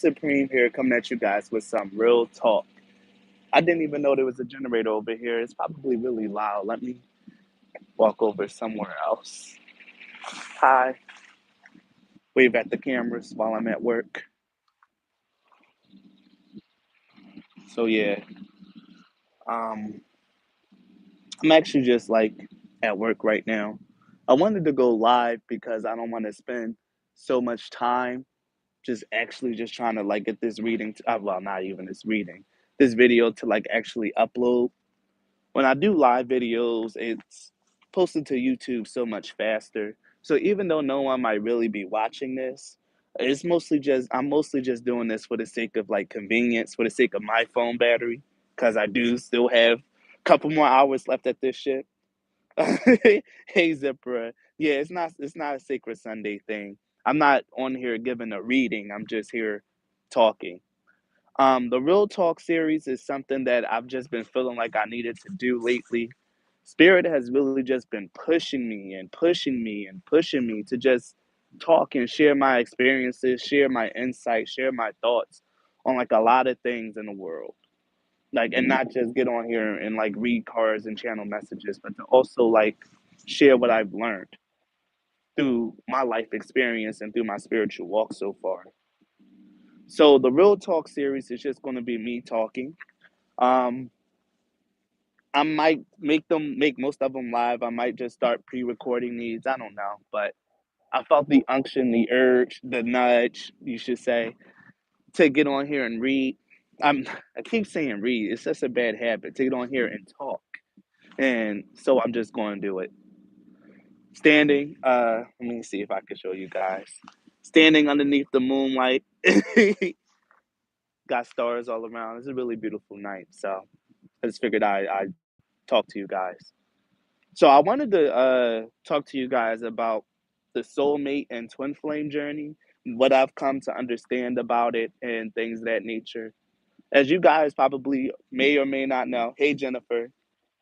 Supreme here coming at you guys with some real talk. I didn't even know there was a generator over here. It's probably really loud. Let me walk over somewhere else. Hi. Wave at the cameras while I'm at work. So yeah, um, I'm actually just like at work right now. I wanted to go live because I don't want to spend so much time just actually just trying to like get this reading. Well, not even this reading, this video to like actually upload. When I do live videos, it's posted to YouTube so much faster. So even though no one might really be watching this, I'm mostly just doing this for the sake of like convenience, for the sake of my phone battery, because I do still have a couple more hours left at this shit. Hey Zipra. Yeah, it's not a sacred Sunday thing. I'm not on here giving a reading. I'm just here talking. The Real Talk series is something that I've just been feeling like I needed to do lately. Spirit has really just been pushing me and pushing me and pushing me to just talk and share my experiences, share my insights, share my thoughts on like a lot of things in the world. Like, and not just get on here and like read cards and channel messages, but to also like share what I've learned through my life experience and through my spiritual walk so far. So the Real Talk series is just going to be me talking. Um, I might make most of them live. I might just start pre-recording these. I don't know, but I felt the unction, the urge, the nudge, you should say, to get on here and read. I'm I keep saying read. It's such a bad habit to get on here and talk, and so I'm just going to do it. Standing. Let me see if I can show you guys. Standing underneath the moonlight, got stars all around. It's a really beautiful night. So I just figured I talk to you guys. So I wanted to talk to you guys about the soulmate and twin flame journey, what I've come to understand about it, and things of that nature. As you guys probably may or may not know, hey Jennifer,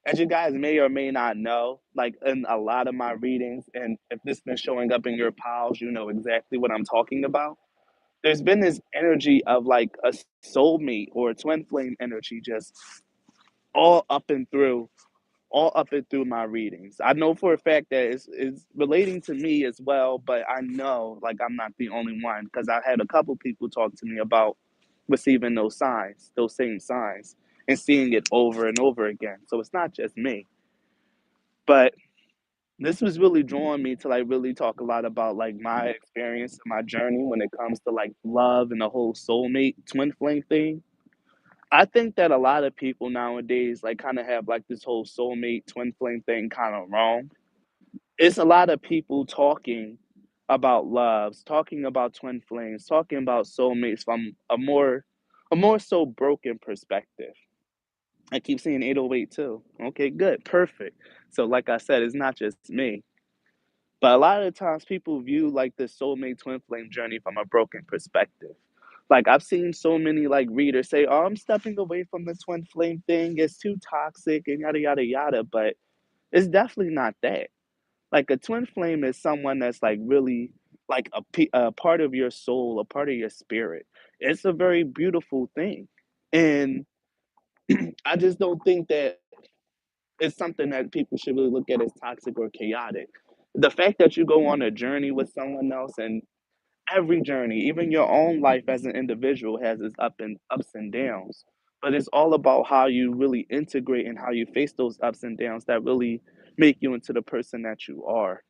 as you guys may or may not know, like in a lot of my readings, and if this been showing up in your piles, you know exactly what I'm talking about. There's been this energy of like a soulmate or a twin flame energy just all up and through all up and through my readings. I know for a fact that it's relating to me as well, but I know like I'm not the only one because I had a couple people talk to me about receiving those signs, those same signs, and seeing it over and over again. So it's not just me. But this was really drawing me to like really talk a lot about like my experience and my journey when it comes to like love and the whole soulmate twin flame thing. I think that a lot of people nowadays like kind of have like this whole soulmate twin flame thing kind of wrong. It's a lot of people talking about loves, talking about twin flames, talking about soulmates from a more so broken perspective. I keep seeing 808 too. Okay, good, perfect. So like I said, it's not just me. But a lot of the times people view like the soulmate twin flame journey from a broken perspective. Like I've seen so many like readers say, "Oh, I'm stepping away from the twin flame thing. It's too toxic and yada yada yada." But it's definitely not that. Like a twin flame is someone that's like really like a part of your soul, a part of your spirit. It's a very beautiful thing. And I just don't think that it's something that people should really look at as toxic or chaotic. The fact that you go on a journey with someone else and every journey, even your own life as an individual has its ups and downs. But it's all about how you really integrate and how you face those ups and downs that really make you into the person that you are.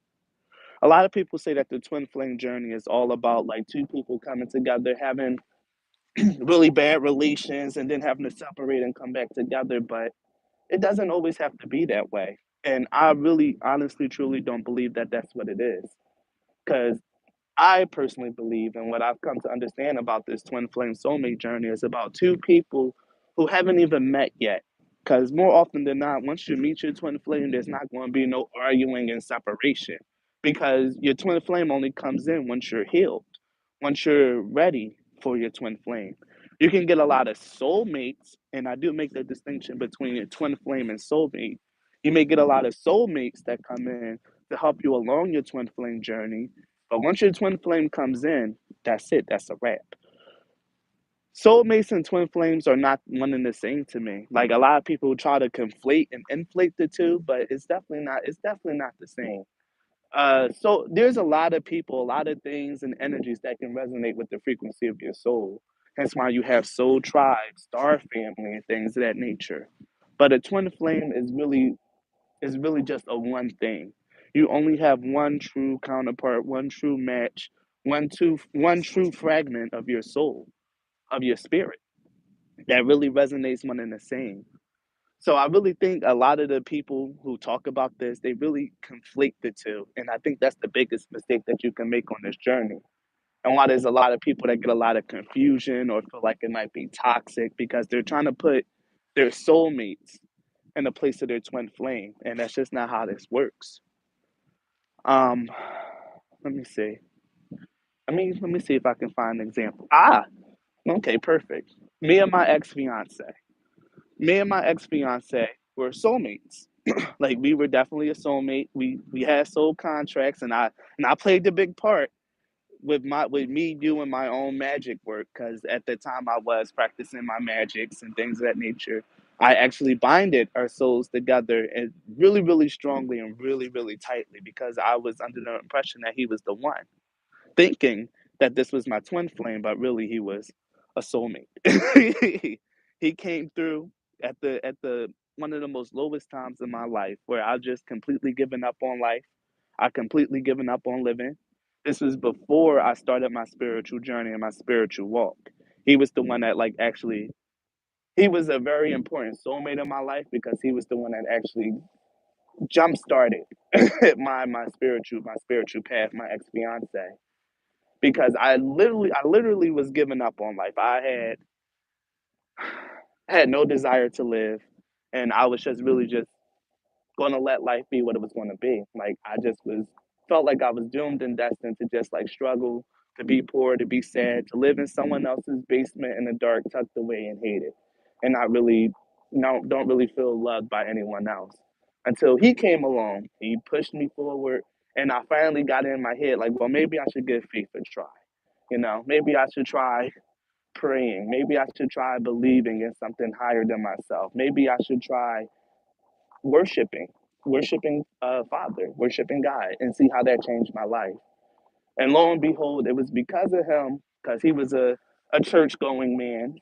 A lot of people say that the twin flame journey is all about like two people coming together, having really bad relations, and then having to separate and come back together. But it doesn't always have to be that way. And I really, honestly, truly don't believe that that's what it is. Because I personally believe, and what I've come to understand about this twin flame soulmate journey is about two people who haven't even met yet. Because more often than not, once you meet your twin flame, there's not going to be no arguing and separation. Because your twin flame only comes in once you're healed, once you're ready for your twin flame. You can get a lot of soulmates, and I do make the distinction between your twin flame and soulmate. You may get a lot of soulmates that come in to help you along your twin flame journey, but once your twin flame comes in, that's it, that's a wrap. Soulmates and twin flames are not one and the same to me. Like, a lot of people try to conflate and inflate the two, but it's definitely not the same. So there's a lot of people, a lot of things and energies that can resonate with the frequency of your soul. That's why you have soul tribes, star family, and things of that nature. But a twin flame is really just a one thing. You only have one true counterpart, one true match, one true fragment of your soul, of your spirit that really resonates one and the same. So I really think a lot of the people who talk about this, they really conflate the two. And I think that's the biggest mistake that you can make on this journey. And why there's a lot of people that get a lot of confusion or feel like it might be toxic because they're trying to put their soulmates in the place of their twin flame. And that's just not how this works. Um, let me see. Let me see if I can find an example. Okay, perfect. Me and my ex fiance. Me and my ex fiance were soulmates. Like, we were definitely a soulmate. We had soul contracts, and I played the big part with me doing my own magic work because at the time I was practicing my magics and things of that nature. I actually binded our souls together and really, really strongly and really, really tightly because I was under the impression that he was the one, thinking that this was my twin flame, but really he was a soulmate. He came through at the one of the most lowest times in my life where I just completely given up on life. I completely given up on living. This was before I started my spiritual journey and my spiritual walk. He was the one that like actually he was a very important soulmate in my life because he was the one that actually jump started my spiritual path, my ex fiance, because I literally was giving up on life. I had no desire to live, and I was just really just gonna let life be what it was gonna be. Like, I just was felt like I was doomed and destined to just like struggle, to be poor, to be sad, to live in someone else's basement in the dark, tucked away and hated, and not really no don't really feel loved by anyone else. Until he came along, he pushed me forward, and I finally got in my head like, well, maybe I should give faith a try. Maybe I should try praying. Maybe I should try believing in something higher than myself. Maybe I should try worshiping, worshiping Father, worshiping God, and see how that changed my life. And lo and behold, it was because of him, because he was a church going man.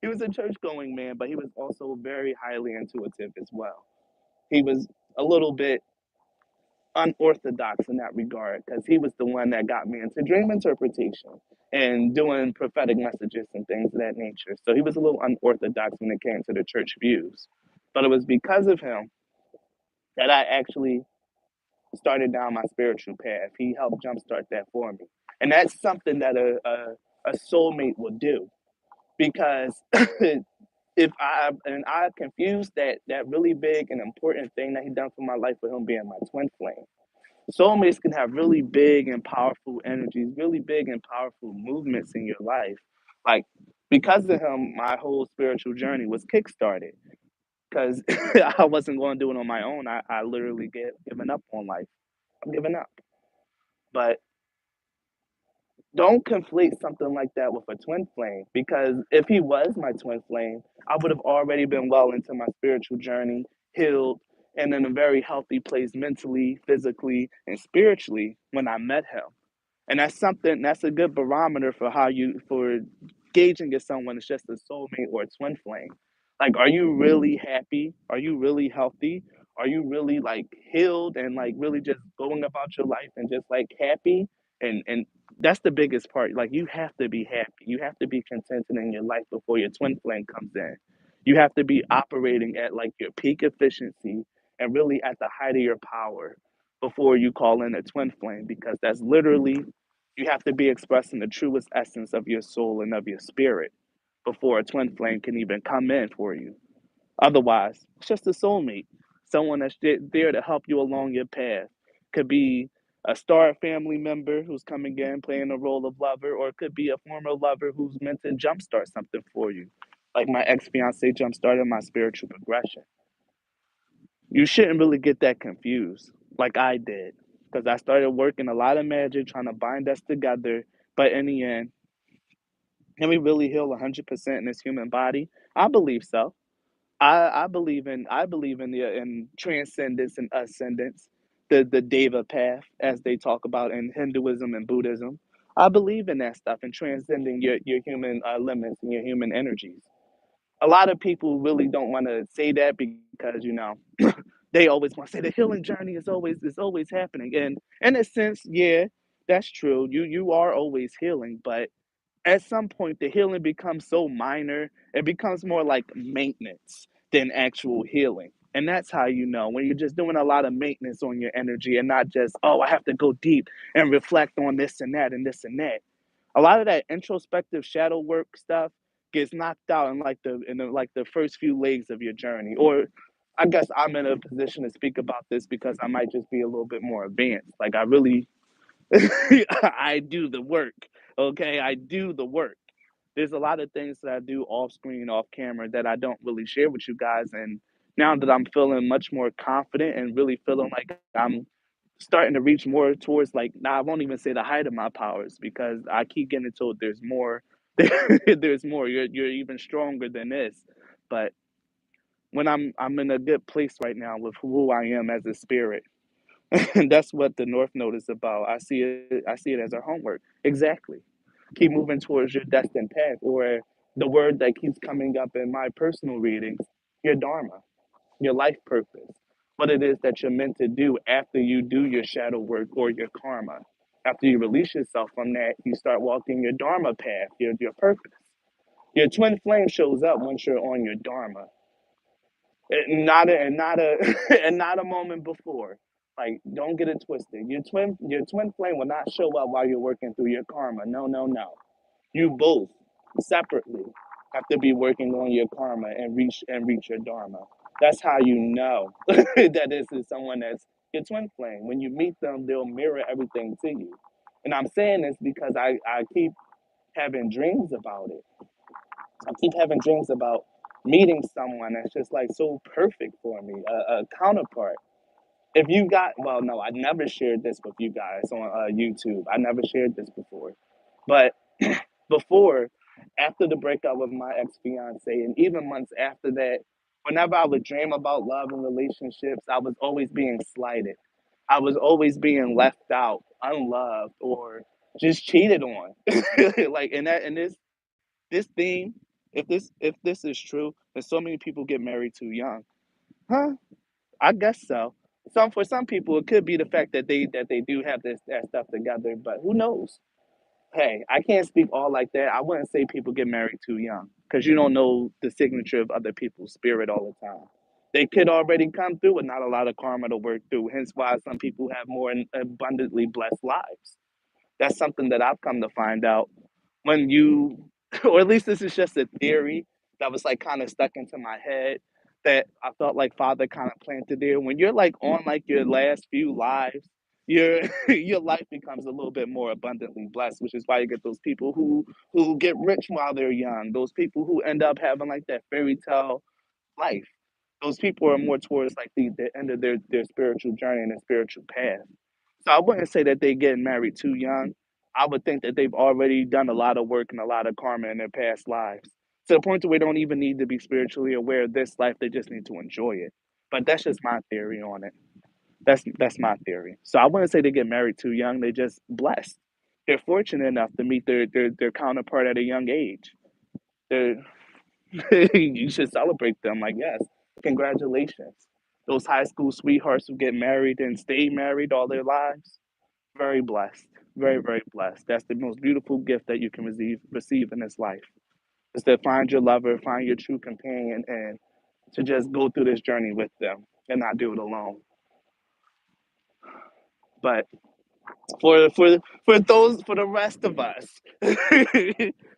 He was a church going man, but he was also very highly intuitive as well. He was a little bit unorthodox in that regard because he was the one that got me into dream interpretation and doing prophetic messages and things of that nature. So he was a little unorthodox when it came to the church views. But it was because of him that I actually started down my spiritual path. He helped jumpstart that for me. And that's something that a soulmate will do because if I confused that really big and important thing that he done for my life with him being my twin flame. Soulmates can have really big and powerful energies, really big and powerful movements in your life. Like, because of him, my whole spiritual journey was kickstarted because I wasn't going to do it on my own. I literally given up on life. I'm giving up. But don't conflate something like that with a twin flame because if he was my twin flame, I would have already been well into my spiritual journey, healed, and in a very healthy place mentally, physically, and spiritually when I met him. And that's a good barometer for gauging if someone is just a soulmate or a twin flame. Like, are you really happy? Are you really healthy? Are you really like healed and like really just going about your life and just like happy? And that's the biggest part. Like, you have to be happy. You have to be contented in your life before your twin flame comes in. You have to be operating at like your peak efficiency and really at the height of your power before you call in a twin flame because that's literally you have to be expressing the truest essence of your soul and of your spirit before a twin flame can even come in for you. Otherwise, it's just a soulmate, someone that's there to help you along your path. Could be a star family member who's coming in playing the role of lover, or it could be a former lover who's meant to jumpstart something for you. Like my ex fiance jumpstarted my spiritual progression. You shouldn't really get that confused like I did because I started working a lot of magic trying to bind us together. But in the end, Can we really heal 100% in this human body? I believe so. I believe in the in transcendence and ascendance, the Deva path, as they talk about in Hinduism and Buddhism. I believe in that stuff and transcending your human limits and your human energies. A lot of people really don't want to say that because they always want to say the healing journey is always happening. And in a sense, yeah, that's true. You are always healing, but at some point the healing becomes so minor, it becomes more like maintenance than actual healing. And that's how you know when you're just doing a lot of maintenance on your energy and not just, oh, I have to go deep and reflect on this and that and this and that. A lot of that introspective shadow work stuff gets knocked out in the first few legs of your journey. Or I guess I'm in a position to speak about this because I might just be a little bit more advanced. Like I really I do the work. Okay, I do the work. There's a lot of things that I do off screen, off camera that I don't really share with you guys. And now that I'm feeling much more confident and really feeling like I'm starting to reach more towards like now I won't even say the height of my powers because I keep getting told there's more. There's more. You're even stronger than this. But when I'm in a good place right now with who I am as a spirit, and that's what the North Node is about. I see it as our homework. Exactly. Keep moving towards your destined path, or the word that keeps coming up in my personal readings, your dharma, your life purpose, what it is that you're meant to do after you do your shadow work or your karma. After you release yourself from that, you start walking your dharma path, your purpose. Your twin flame shows up once you're on your dharma. Not a and not a moment before. Like, don't get it twisted. Your twin flame will not show up while you're working through your karma. No, no, no. You both separately have to be working on your karma and reach your dharma. That's how you know that this is someone that's your twin flame. When you meet them, they'll mirror everything to you. And I'm saying this because I keep having dreams about it. I keep having dreams about meeting someone that's just like so perfect for me, a counterpart. If you got, well, no, I never shared this with you guys on YouTube. I never shared this before. But before, after the breakup with my ex fiance, and even months after that, whenever I would dream about love and relationships, I was always being slighted. I was always being left out, unloved, or just cheated on. Like, and this theme, if this is true, that so many people get married too young, huh? I guess so. For some people, it could be the fact that they do have this that stuff together, but who knows? Hey, I can't speak all like that. I wouldn't say people get married too young because you don't know the signature of other people's spirit all the time. They could already come through with not a lot of karma to work through. Hence, why some people have more abundantly blessed lives. That's something that I've come to find out when you, or at least this is just a theory that was like kind of stuck into my head that I felt like Father kind of planted there. When you're like on like your last few lives, your your life becomes a little bit more abundantly blessed, which is why you get those people who get rich while they're young, those people who end up having like that fairy tale life. Those people are more towards like the end of their spiritual journey and their spiritual path. So I wouldn't say that they getting married too young. I would think that they've already done a lot of work and a lot of karma in their past lives. To the point where they don't even need to be spiritually aware of this life, they just need to enjoy it. But that's just my theory on it. That's my theory. So I wouldn't say they get married too young, they just blessed. They're fortunate enough to meet their counterpart at a young age. They're you should celebrate them. Like, yes, congratulations. Those high school sweethearts who get married and stay married all their lives, very blessed. Very, very blessed. That's the most beautiful gift that you can receive in this life. Is to find your lover, find your true companion, and to just go through this journey with them and not do it alone. But for the rest of us,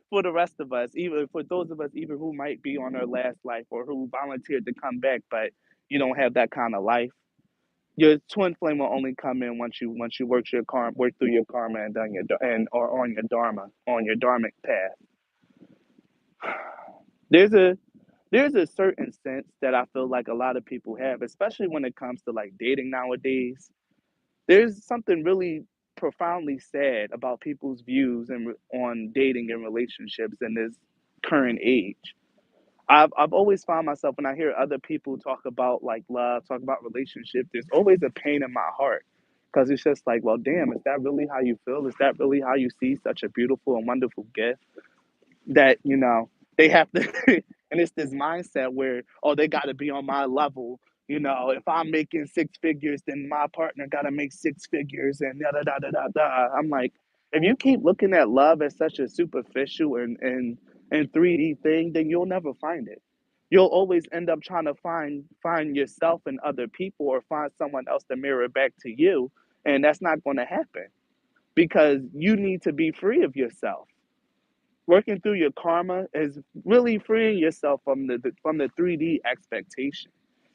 for the rest of us, even for those of us even who might be on our last life or who volunteered to come back, but you don't have that kind of life. Your twin flame will only come in once you work through your karma and done and or on your dharmic path. There's a there's a certain sense that I feel like a lot of people have, especially when it comes to like dating nowadays. There's something really profoundly sad about people's views and on dating and relationships in this current age. I've always found myself when I hear other people talk about like love, talk about relationships, there's always a pain in my heart because it's just like, well, damn, is that really how you feel? Is that really how you see such a beautiful and wonderful gift? That they have to and it's this mindset where, oh, they got to be on my level. If I'm making six figures, then my partner got to make six figures, and da da da da da da. I'm like, if you keep looking at love as such a superficial and 3D thing, then you'll never find it. You'll always end up trying to find yourself in other people or find someone else to mirror back to you, and that's not going to happen because you need to be free of yourself. Working through your karma is really freeing yourself from the 3D expectation,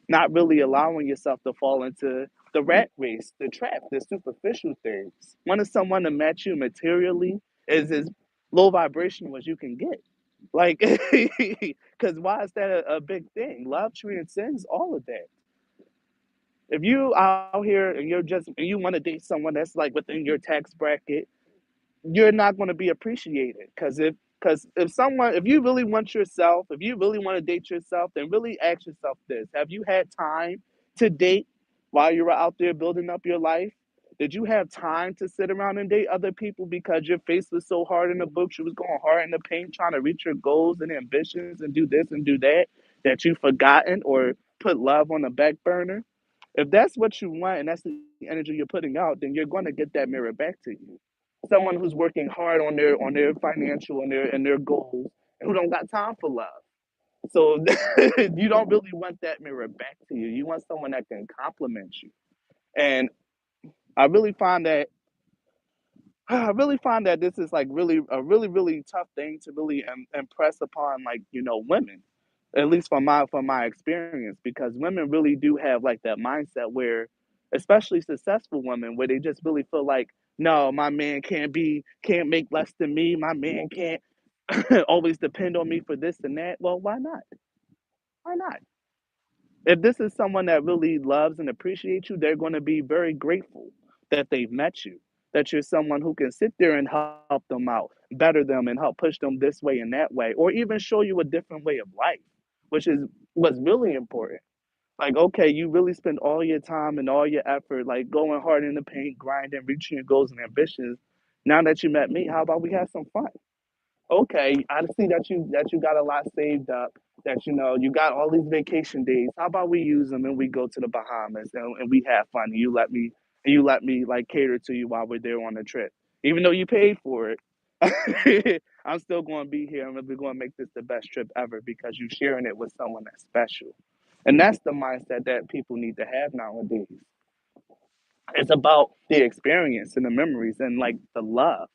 not really allowing yourself to fall into the rat race, the trap, the superficial things. Wanting someone to match you materially is as low vibrational as you can get. Like, because why is that a big thing? Love transcends all of that. If you out here and you want to date someone that's like within your tax bracket, you're not going to be appreciated if you really want yourself, if you really want to date yourself, then really ask yourself this: have you had time to date while you were out there building up your life? Did you have time to sit around and date other people because your face was so hard in the books, you was going hard in the paint trying to reach your goals and ambitions and do this and do that, that you forgotten or put love on the back burner? If that's what you want and that's the energy you're putting out, then you're going to get that mirror back to you. Someone who's working hard on their financial and their goals and who don't got time for love. So you don't really want that mirror back to you. You want someone that can compliment you. And I really find that this is like really a really tough thing to really impress upon like women, at least from my experience, because women really do have like that mindset where, especially successful women, where they just really feel like, no, my man can't make less than me. My man can't always depend on me for this and that. Well, why not? Why not? If this is someone that really loves and appreciates you, they're going to be very grateful that they've met you, that you're someone who can sit there and help them out, better them, and help push them this way and that way, or even show you a different way of life, which is what's really important. Like, okay, you really spend all your time and all your effort, like going hard in the paint, grinding, reaching your goals and ambitions. Now that you met me, how about we have some fun? Okay, I see that you got a lot saved up, that you got all these vacation days. How about we use them and we go to the Bahamas and we have fun. And you let me like cater to you while we're there on the trip. Even though you paid for it, I'm still going to be here and we're going to make this the best trip ever because you're sharing it with someone that's special. And that's the mindset that people need to have nowadays. It's about the experience and the memories and like the love.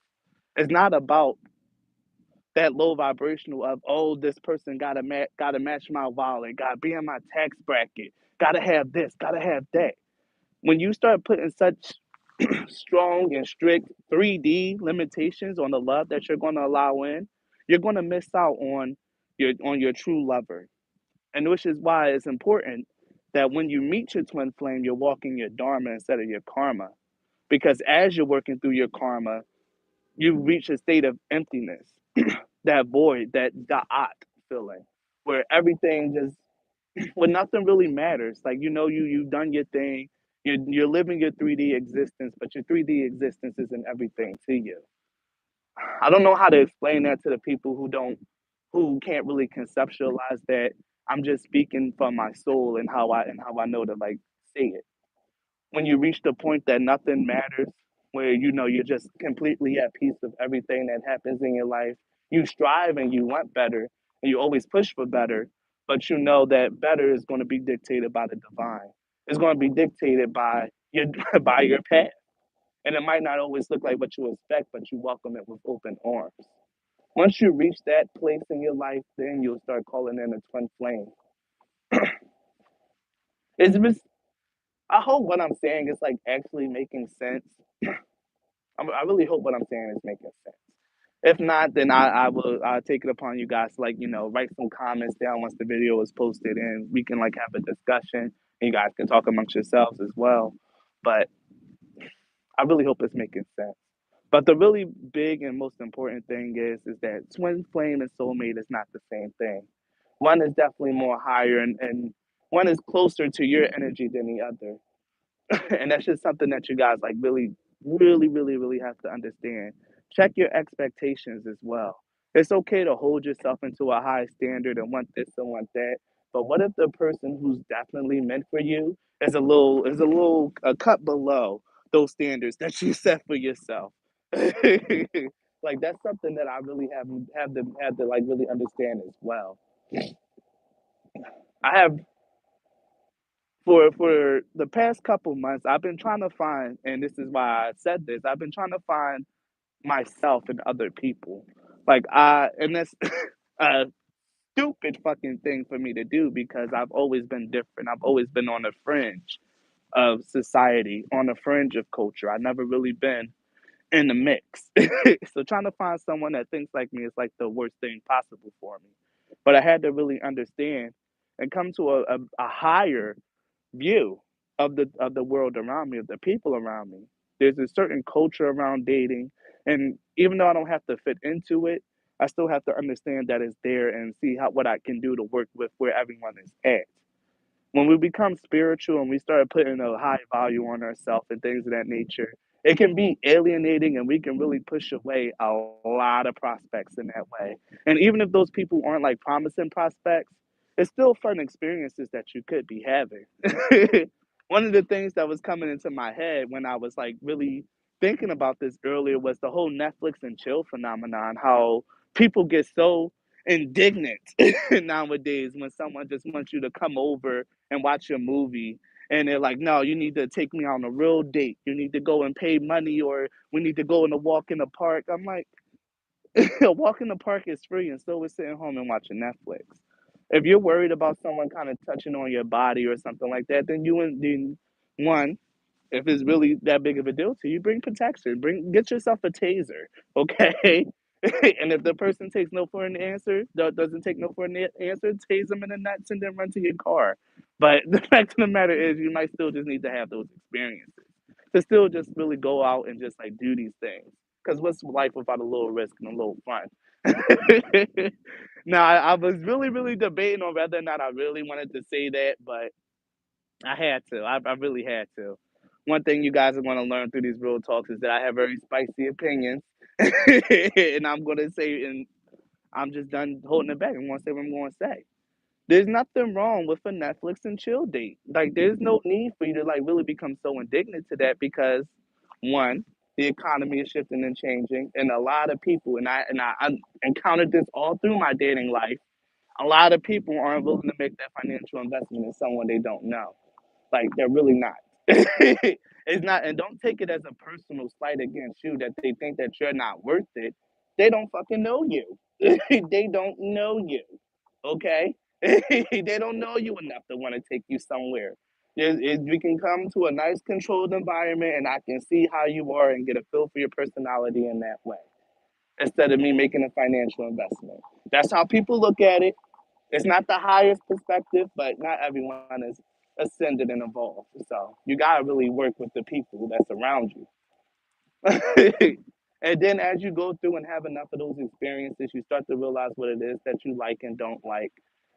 It's not about that low vibrational of, oh, this person gotta match my wallet, gotta be in my tax bracket, gotta have this, gotta have that. When you start putting such strong and strict 3D limitations on the love that you're gonna allow in, you're gonna miss out on your true lover. And which is why it's important that when you meet your twin flame, you're walking your dharma instead of your karma. Because as you're working through your karma, you reach a state of emptiness, that void, that da'at feeling, where everything just, where nothing really matters. Like you've done your thing, you're living your 3D existence, but your 3D existence isn't everything to you. I don't know how to explain that to the people who can't really conceptualize that. I'm just speaking from my soul and how I know to like say it. When you reach the point that nothing matters, where you're just completely at peace with everything that happens in your life, you strive and you want better, and you always push for better, but you know that better is going to be dictated by the divine. It's going to be dictated by your by your path, and it might not always look like what you expect, but you welcome it with open arms. Once you reach that place in your life, then you'll start calling in a twin flame. It's just, I hope what I'm saying is like actually making sense. I really hope what I'm saying is making sense. If not, then I'll take it upon you guys to like write some comments down once the video is posted, and we can like have a discussion. And you guys can talk amongst yourselves as well. But I really hope it's making sense. But the really big and most important thing is that twin flame and soulmate is not the same thing. One is definitely more higher and one is closer to your energy than the other. And that's just something that you guys like really have to understand. Check your expectations as well. It's okay to hold yourself into a high standard and want this and want that. But what if the person who's definitely meant for you is a cut below those standards that you set for yourself? Like that's something that I really have to like really understand as well. I have for the past couple months, I've been trying to find, and this is why I said this, I've been trying to find myself in other people. And that's a stupid fucking thing for me to do because I've always been different. I've always been on the fringe of society, on the fringe of culture. I've never really been in the mix. So trying to find someone that thinks like me is like the worst thing possible for me. But I had to really understand and come to a higher view of the world around me, of the people around me. There's a certain culture around dating, and even though I don't have to fit into it, I still have to understand that it's there and see how what I can do to work with where everyone is at. When we become spiritual and we start putting a high value on ourselves and things of that nature, it can be alienating and we can really push away a lot of prospects in that way. And even if those people aren't like promising prospects, it's still fun experiences that you could be having. One of the things that was coming into my head when I was like really thinking about this earlier was the whole Netflix and chill phenomenon, how people get so indignant nowadays when someone just wants you to come over and watch a movie and they're like, no, you need to take me on a real date. You need to go and pay money or we need to go on a walk in the park. I'm like, a walk in the park is free and so we're sitting home and watching Netflix. If you're worried about someone kind of touching on your body or something like that, then one, if it's really that big of a deal to you, bring protection. Get yourself a taser, okay? And if the person takes no for an answer, doesn't take no for an answer, tase them in the nuts and then run to your car. But the fact of the matter is, you might still just need to have those experiences to still just really go out and just like do these things. Because what's life without a little risk and a little fun? Now, I was really debating on whether or not I really wanted to say that, but I had to. I really had to. One thing you guys are going to learn through these real talks is that I have very spicy opinions, and I'm going to say, and I'm just done holding it back. I'm going to say what I'm going to say. There's nothing wrong with a Netflix and chill date. Like, there's no need for you to like really become so indignant to that because, one, the economy is shifting and changing, and a lot of people, I encountered this all through my dating life. A lot of people aren't willing to make that financial investment in someone they don't know. Like they're really not. It's not, and don't take it as a personal slight against you that they think that you're not worth it. They don't fucking know you. They don't know you. Okay? They don't know you enough to want to take you somewhere. We can come to a nice controlled environment and I can see how you are and get a feel for your personality in that way instead of me making a financial investment. That's how people look at it. It's not the highest perspective, but not everyone is ascended and evolved. So you gotta really work with the people that's around you. And then as you go through and have enough of those experiences, you start to realize what it is that you like and don't like.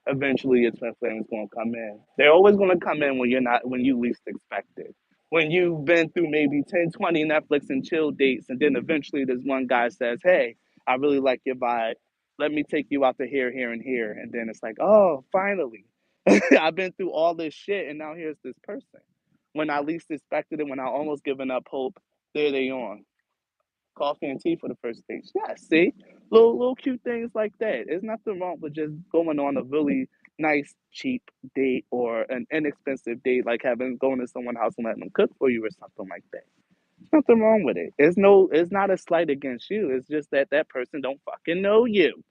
Eventually your twin flame is gonna come in. They're always gonna come in when you least expect it. When you've been through maybe 10, 20 Netflix and chill dates, and then eventually this one guy says, hey, I really like your vibe. Let me take you out to here, here, and here. And then it's like, oh, finally. I've been through all this shit and now here's this person. When I least expected it, when I almost given up hope, there they on coffee and tea for the first date. Yeah, see, little cute things like that. There's nothing wrong with just going on a really nice cheap date or an inexpensive date, like having going to someone's house and letting them cook for you or something like that. There's nothing wrong with it. It's not a slight against you. It's just that that person don't fucking know you.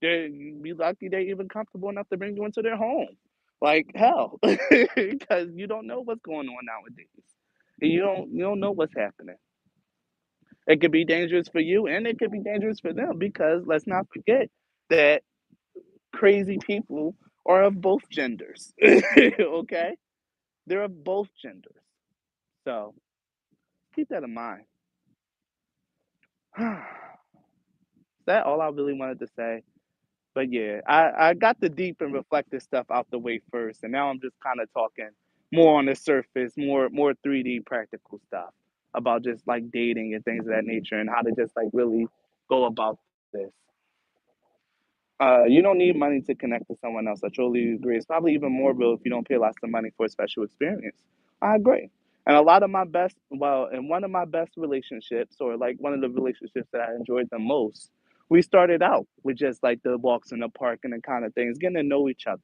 They're be lucky they're even comfortable enough to bring you into their home. Like hell, because you don't know what's going on nowadays. You don't know what's happening. It could be dangerous for you and it could be dangerous for them because let's not forget that crazy people are of both genders. Okay? They're of both genders. So Keep that in mind. Is that all I really wanted to say? But yeah, I got the deep and reflective stuff out the way first, and now I'm just kind of talking more on the surface, more 3D practical stuff about just like dating and things of that nature, and how to just like really go about this. You don't need money to connect to someone else. I totally agree. It's probably even more real if you don't pay lots of money for a special experience. I agree. And a lot of my best, well, in one of my best relationships, or like one of the relationships that I enjoyed the most, we started out with just like the walks in the park and the kind of things, getting to know each other.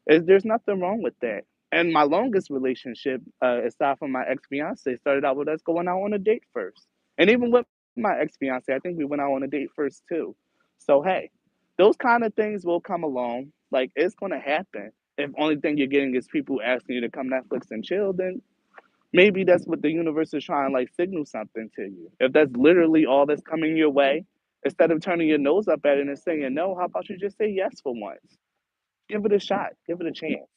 There's nothing wrong with that. And my longest relationship, aside from my ex fiance, started out with us going out on a date first. And even with my ex fiance, I think we went out on a date first too. So hey, those kind of things will come along. Like it's gonna happen. If only thing you're getting is people asking you to come Netflix and chill, then maybe that's what the universe is trying to like signal something to you. If that's literally all that's coming your way, instead of turning your nose up at it and saying no, how about you just say yes for once? Give it a shot. Give it a chance.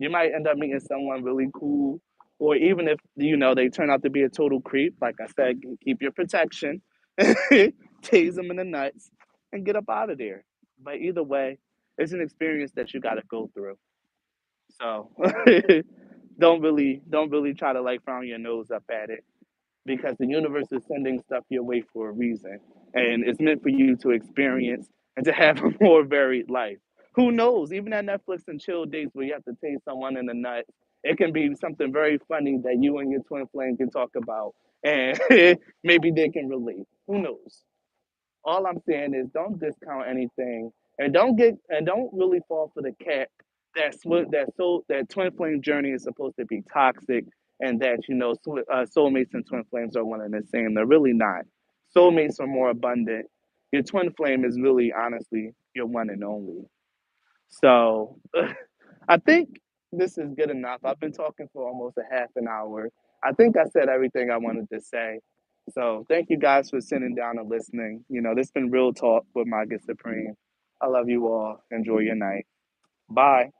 You might end up meeting someone really cool, or even if they turn out to be a total creep. Like I said, keep your protection, tase them in the nuts, and get up out of there. But either way, it's an experience that you got to go through. So don't really try to like frown your nose up at it because the universe is sending stuff your way for a reason. And it's meant for you to experience and to have a more varied life. Who knows? Even at Netflix and chill dates where you have to take someone in the nuts, it can be something very funny that you and your twin flame can talk about. And maybe they can relate. Who knows? All I'm saying is don't discount anything and don't really fall for the cat that twin flame journey is supposed to be toxic and that soulmates and twin flames are one and the same. They're really not. Soulmates are more abundant. Your twin flame is really honestly your one and only. So I think this is good enough. I've been talking for almost a half an hour. I think I said everything I wanted to say. So thank you guys for sitting down and listening. This has been real talk with Margaret Supreme. I love you all. Enjoy your night. Bye.